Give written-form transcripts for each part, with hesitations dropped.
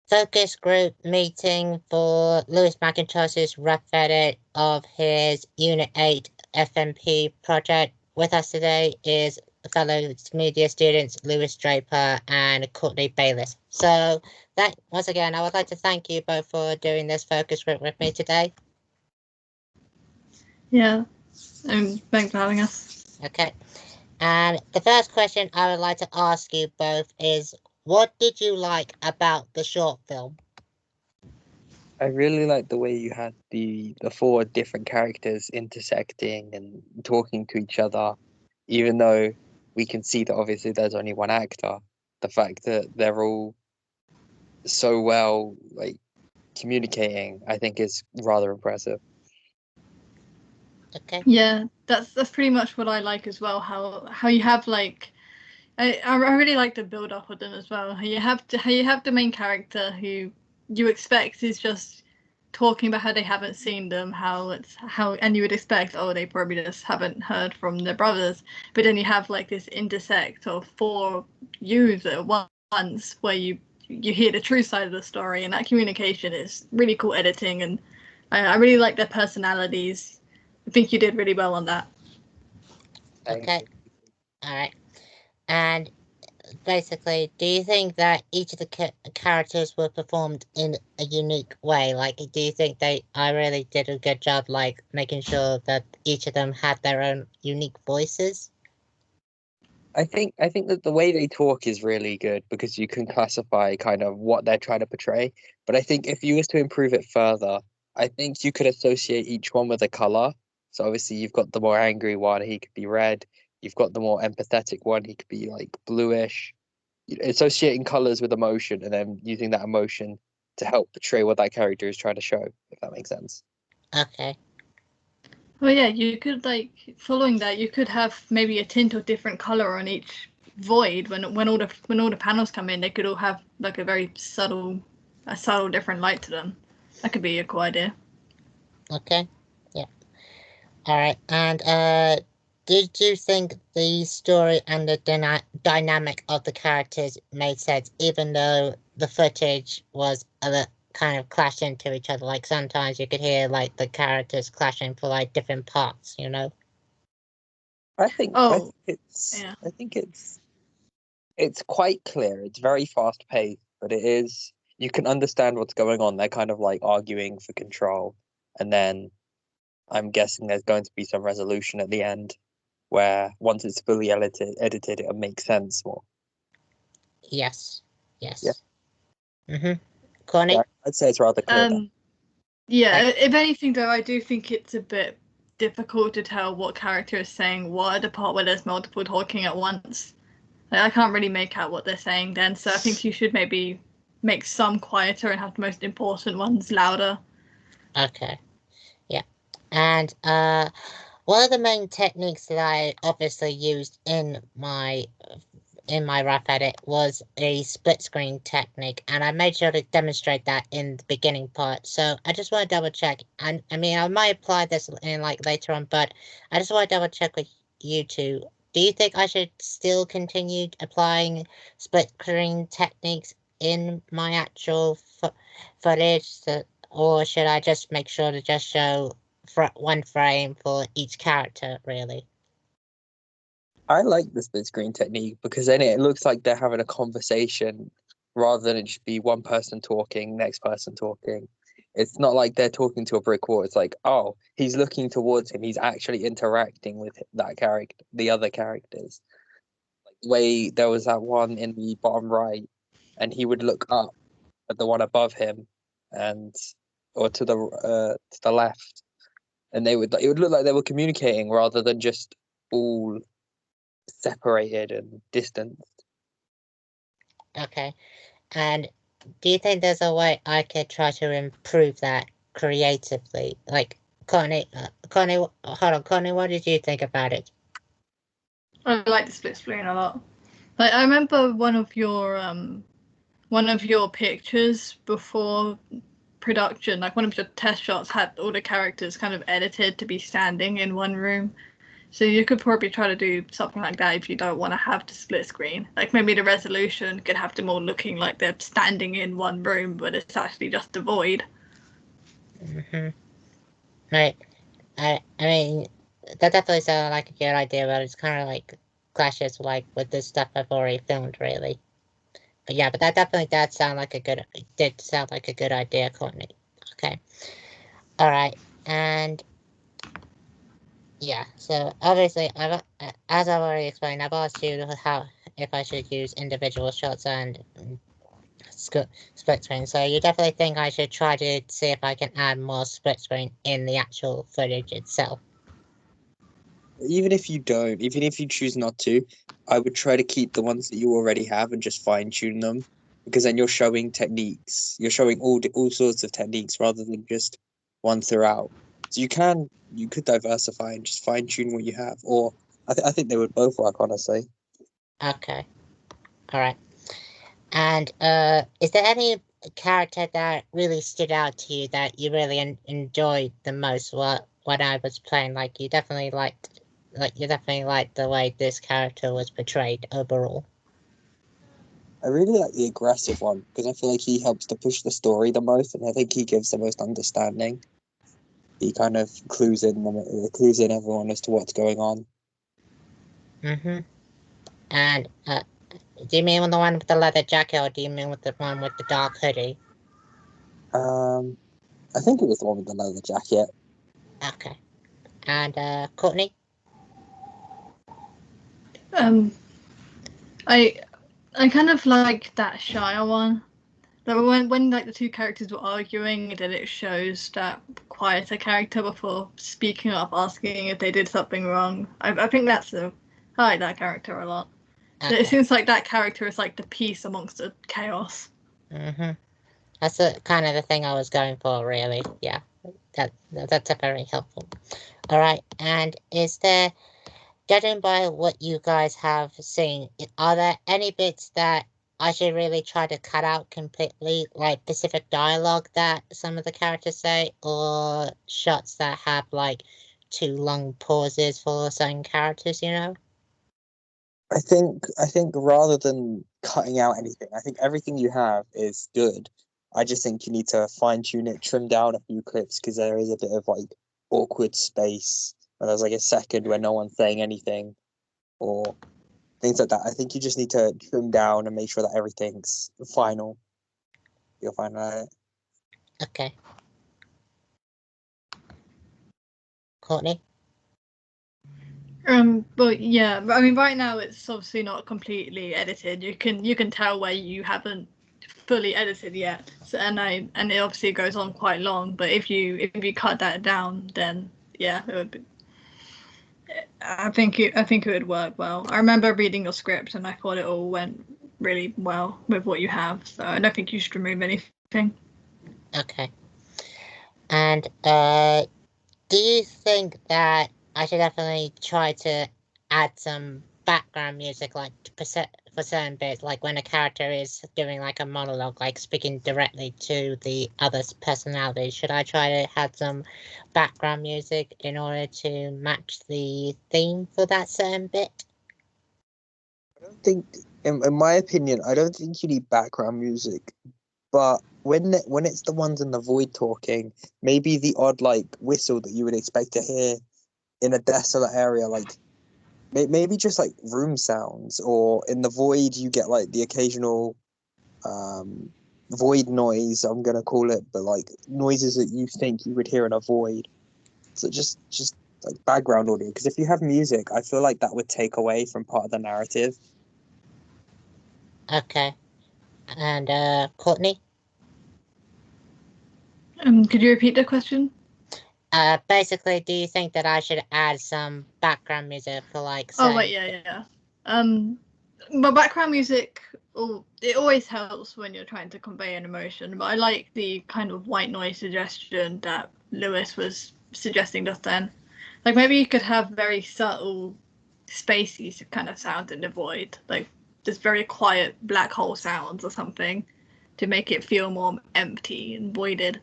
Focus group meeting for Lewis McIntosh's rough edit of his Unit 8 FMP project. With us today is fellow media students Lewis Draper and Courtney Bayliss. So that once again, I would like to thank you both for doing this focus group with me today. Yeah, and thanks for having us. Okay. And the first question I would like to ask you both is, what did you like about the short film? I really like the way you had the four different characters intersecting and talking to each other, even though we can see that obviously there's only one actor. The fact that they're all so well communicating, I think, is rather impressive. Okay. Yeah, that's pretty much what I like as well. How you have I really like the build up of them as well. How you have the main character who you expect is just talking about how they haven't seen them, and you would expect, oh, they probably just haven't heard from their brothers. But then you have this intersect of four yous at once where you hear the true side of the story, and that communication is really cool editing, and I really like their personalities. I think you did really well on that. Okay. All right. And basically, do you think that each of the characters were performed in a unique way? Do you think I really did a good job, making sure that each of them had their own unique voices? I think that the way they talk is really good because you can classify kind of what they're trying to portray. But I think if you was to improve it further, I think you could associate each one with a color. So obviously you've got the more angry one, he could be red. You've got the more empathetic one, he could be bluish. Associating colors with emotion and then using that emotion to help portray what that character is trying to show, if that makes sense. Okay. Well, yeah, you could following that, you could have maybe a tint of different color on each void. When all the panels come in, they could all have a very subtle different light to them. That could be a cool idea. Okay. Yeah. All right. And did you think the story and the dynamic of the characters made sense, even though the footage was kind of clash into each other? Sometimes you could hear the characters clashing for different parts, I think it's quite clear. It's very fast paced, but you can understand what's going on. They're kind of arguing for control, and then I'm guessing there's going to be some resolution at the end where once it's fully edited it'll make sense more. Yes. Yeah. Connie? Yeah, I'd say it's rather clear. Yeah, if anything though, I do think it's a bit difficult to tell what character is saying what at the part where there's multiple talking at once. I can't really make out what they're saying then, so I think you should maybe make some quieter and have the most important ones louder. Okay. Yeah. And one of the main techniques that I obviously used in my rough edit was a split screen technique, and I made sure to demonstrate that in the beginning part. So I just want to double check. And I mean, I might apply this in later on, but I just want to double check with you two. Do you think I should still continue applying split screen techniques in my actual footage, or should I just make sure to just show one frame for each character, really? I like the split screen technique because then it looks like they're having a conversation rather than it just be one person talking, next person talking. It's not like they're talking to a brick wall. It's like, oh, he's looking towards him. He's actually interacting with that character, the other characters. The way there was that one in the bottom right, and he would look up at the one above him, or to the left, and it would look like they were communicating rather than just all separated and distanced. Okay. And do you think there's a way I could try to improve that creatively? Connie, hold on, Connie, what did you think about it? I like the split screen a lot. I remember one of your pictures before production, one of your test shots had all the characters kind of edited to be standing in one room. So you could probably try to do something like that if you don't want to have the split screen. Like maybe the resolution could have them all looking like they're standing in one room, but it's actually just a void. Right. I mean, that definitely sounds like a good idea, but it's kind of like clashes like with the stuff I've already filmed, really. But yeah, but that definitely did sound like a good idea, Courtney. Okay. All right, and yeah, so obviously, as I've already explained, I've asked you how if I should use individual shots and split screen. So you definitely think I should try to see if I can add more split screen in the actual footage itself. Even if you don't, even if you choose not to, I would try to keep the ones that you already have and just fine tune them, because then you're showing techniques. You're showing all sorts of techniques rather than just one throughout. So you could diversify and just fine tune what you have, or I think they would both work, honestly. Okay. All right. And is there any character that really stood out to you that you really enjoyed the most? When I was playing, like you definitely liked the way this character was portrayed overall. I really like the aggressive one because I feel like he helps to push the story the most, and I think he gives the most understanding. He kind of clues in everyone as to what's going on. And do you mean the one with the leather jacket, or do you mean with the one with the dark hoodie? I think it was the one with the leather jacket. Okay. And Courtney? I kind of like that Shire one. But when like the two characters were arguing, then it shows that quieter character before speaking up, asking if they did something wrong. I think I like that character a lot. Okay. It seems like that character is like the peace amongst the chaos. That's kind of the thing I was going for, really. Yeah, that's a very helpful. All right, and is there, judging by what you guys have seen, are there any bits that I should really try to cut out completely, like specific dialogue that some of the characters say, or shots that have like too long pauses for certain characters, you know? I think rather than cutting out anything, I think everything you have is good. I just think you need to fine tune it, trim down a few clips because there is a bit of like awkward space where there's like a second where no one's saying anything or things like that. I think you just need to trim down and make sure that everything's final. You'll find that. Okay. Courtney? But yeah, but I mean, right now it's obviously not completely edited. You can tell where you haven't fully edited yet. So, and it obviously goes on quite long. But if you cut that down, then yeah, it would be. I think it would work well. I remember reading your script and I thought it all went really well with what you have. So I don't think you should remove anything. Okay. And do you think that I should definitely try to add some background music, like for certain bits, like when a character is doing like a monologue, like speaking directly to the other's personality? Should I try to add some background music in order to match the theme for that certain bit? I don't think, in my opinion, I don't think you need background music. But when it's the ones in the void talking, maybe the odd like whistle that you would expect to hear in a desolate area, like maybe just like room sounds, or in the void you get like the occasional void noise, I'm gonna call it, but like noises that you think you would hear in a void. So just like background audio, because if you have music, I feel like that would take away from part of the narrative. Okay. And Courtney? Could you repeat the question? Basically, do you think that I should add some background music for like? Oh wait, yeah. But background music, it always helps when you're trying to convey an emotion. But I like the kind of white noise suggestion that Lewis was suggesting just then. Like maybe you could have very subtle, spacey kind of sound in the void, like just very quiet black hole sounds or something, to make it feel more empty and voided.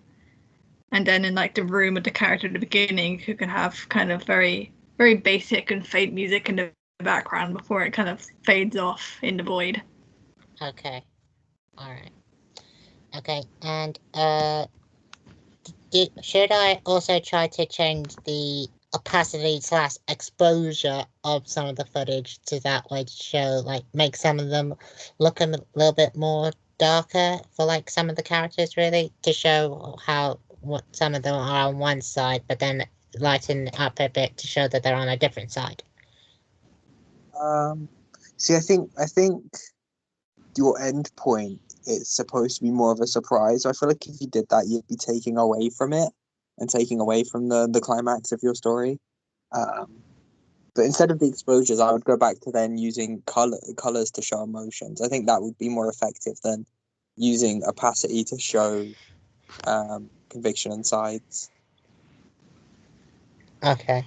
And then in like the room with the character at the beginning, you can have kind of very very basic and faint music in the background before it kind of fades off in the void. Okay. All right. Okay, and should I also try to change the opacity / exposure of some of the footage to that way to show, like, make some of them look a little bit more darker for, like, some of the characters, really, to show how what some of them are on one side, but then lighten up a bit to show that they're on a different side? See, I think your end point is supposed to be more of a surprise. I feel like if you did that, you'd be taking away from it and taking away from the climax of your story. But instead of the exposures, I would go back to then using colors to show emotions. I think that would be more effective than using opacity to show conviction and sides. Okay.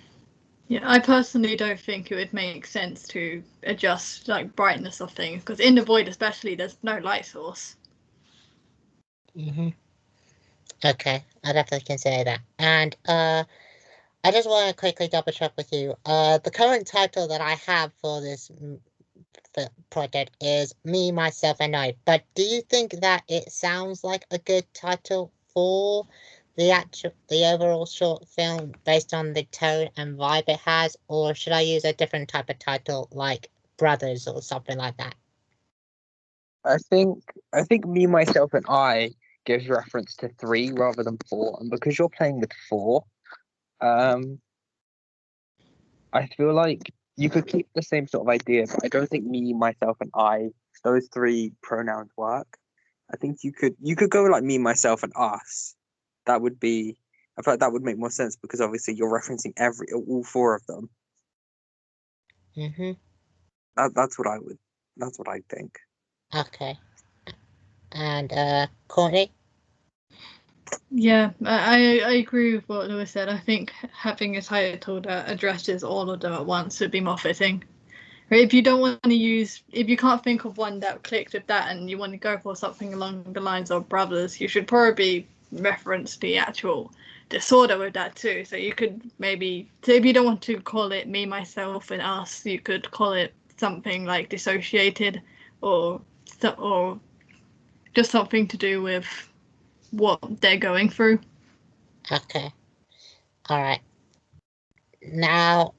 Yeah, I personally don't think it would make sense to adjust like brightness of things because in the void, especially, there's no light source. Okay, I definitely consider that. And I just want to quickly double check with you. The current title that I have for this project is Me, Myself, and I. But do you think that it sounds like a good title for the overall short film based on the tone and vibe it has, or should I use a different type of title like Brothers or something like that? I think Me, Myself, and I gives reference to 3 rather than 4, and because you're playing with 4, I feel like you could keep the same sort of idea, but I don't think Me, Myself, and I, those 3 pronouns work. I think you could go like Me, Myself, and Us. That would be, I feel like that would make more sense because obviously you're referencing all 4 of them. That's what I think. Okay. And Courtney? Yeah, I agree with what Lewis said. I think having a title that addresses all of them at once would be more fitting. If you don't want to if you can't think of one that clicked with that and you want to go for something along the lines of Brothers, you should probably reference the actual disorder with that too. So you could maybe, so if you don't want to call it Me, Myself, and Us, you could call it something like Dissociated or just something to do with what they're going through. Okay. All right. Now,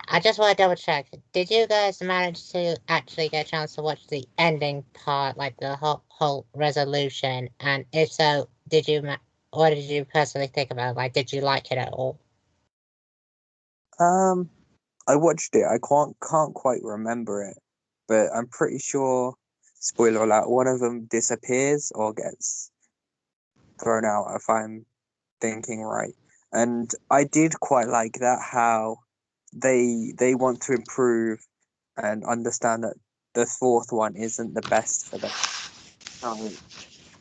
I just want to double check. Did you guys manage to actually get a chance to watch the ending part, like the whole resolution? And if so, what did you personally think about it? Like, did you like it at all? I watched it. I can't quite remember it, but I'm pretty sure, spoiler alert, one of them disappears or gets thrown out, if I'm thinking right. And I did quite like that, how they want to improve and understand that the 4th one isn't the best for them.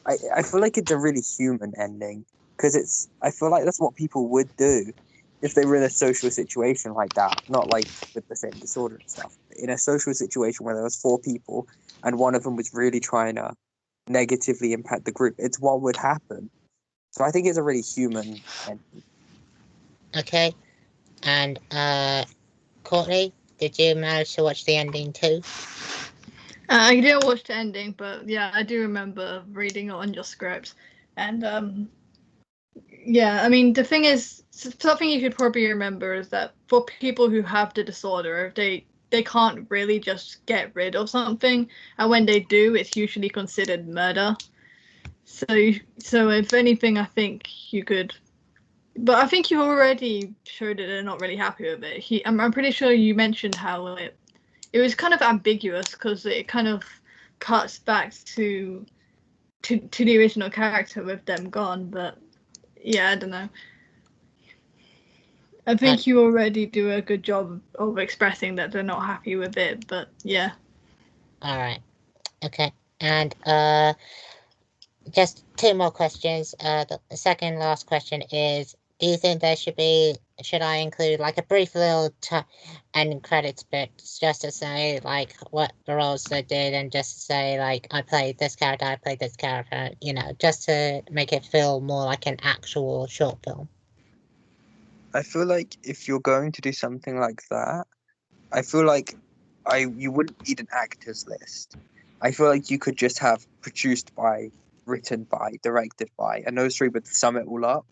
I feel like it's a really human ending because I feel like that's what people would do if they were in a social situation like that, not like with the same disorder and stuff. In a social situation where there was 4 people and one of them was really trying to negatively impact the group, it's what would happen. So I think it's a really human ending. Okay. And Courtney, did you manage to watch the ending too? I didn't watch the ending, but yeah, I do remember reading it on your script. And yeah, I mean, the thing is, something you could probably remember is that for people who have the disorder, they can't really just get rid of something, and when they do, it's usually considered murder. So if anything, I think you could. But I think you already showed that they're not really happy with it. I'm pretty sure you mentioned how it was kind of ambiguous because it kind of cuts back to the original character with them gone. But yeah, I don't know. I think you already do a good job of expressing that they're not happy with it. But yeah. All right. Okay. And just 2 more questions. The second last question is, do you think should I include like a brief little end credits bit just to say like what the roles they did and just to say like I played this character, just to make it feel more like an actual short film? I feel like if you're going to do something like that, I feel like you wouldn't need an actors list. I feel like you could just have produced by, written by, directed by, and those three would sum it all up.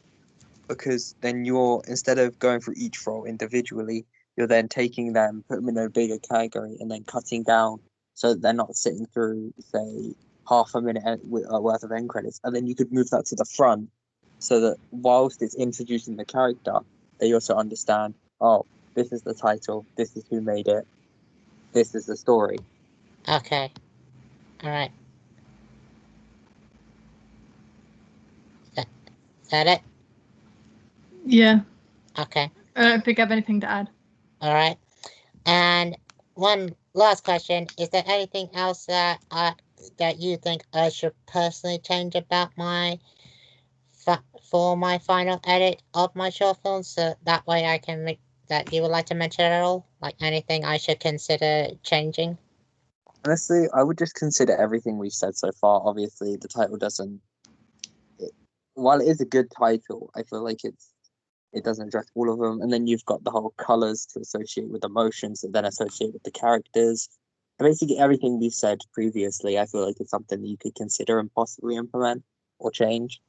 Because then instead of going through each role individually, you're then taking them, put them in a bigger category, and then cutting down so that they're not sitting through, say, half a minute worth of end credits. And then you could move that to the front so that whilst it's introducing the character, they also understand, oh, this is the title, this is who made it, this is the story. Okay. All right. Is that it? Yeah. Okay. I don't think I have anything to add. All right. And one last question: is there anything else that you think I should personally change about for my final edit of my short film, so that way I can make that you would like to mention at all? Like anything I should consider changing? Honestly, I would just consider everything we've said so far. Obviously, the title doesn't. While it is a good title, I feel like it doesn't address all of them. And then you've got the whole colors to associate with emotions that then associate with the characters. And basically, everything we've said previously, I feel like it's something that you could consider and possibly implement or change.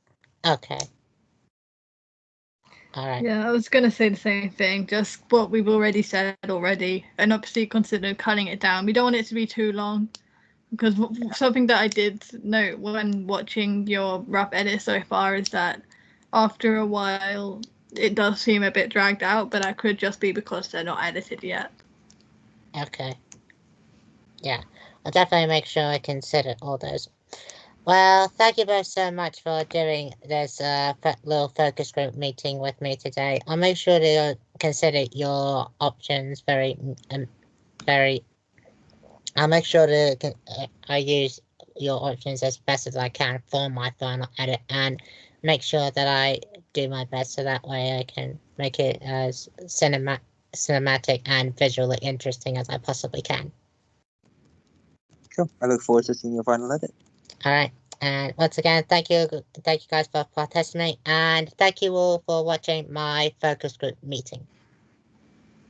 Okay. All right. Yeah, I was going to say the same thing, just what we've already said already, and obviously consider cutting it down. We don't want it to be too long, because something that I did note when watching your rough edit so far is that after a while it does seem a bit dragged out, but that could just be because they're not edited yet. Okay. Yeah, I'll definitely make sure I consider all those. Well, thank you both so much for doing this little focus group meeting with me today. I'll make sure to consider your options I'll make sure to I use your options as best as I can for my final edit, and make sure that I do my best so that way I can make it as cinematic and visually interesting as I possibly can. Cool. I look forward to seeing your final edit. All right. And once again, thank you guys for participating, and thank you all for watching my focus group meeting.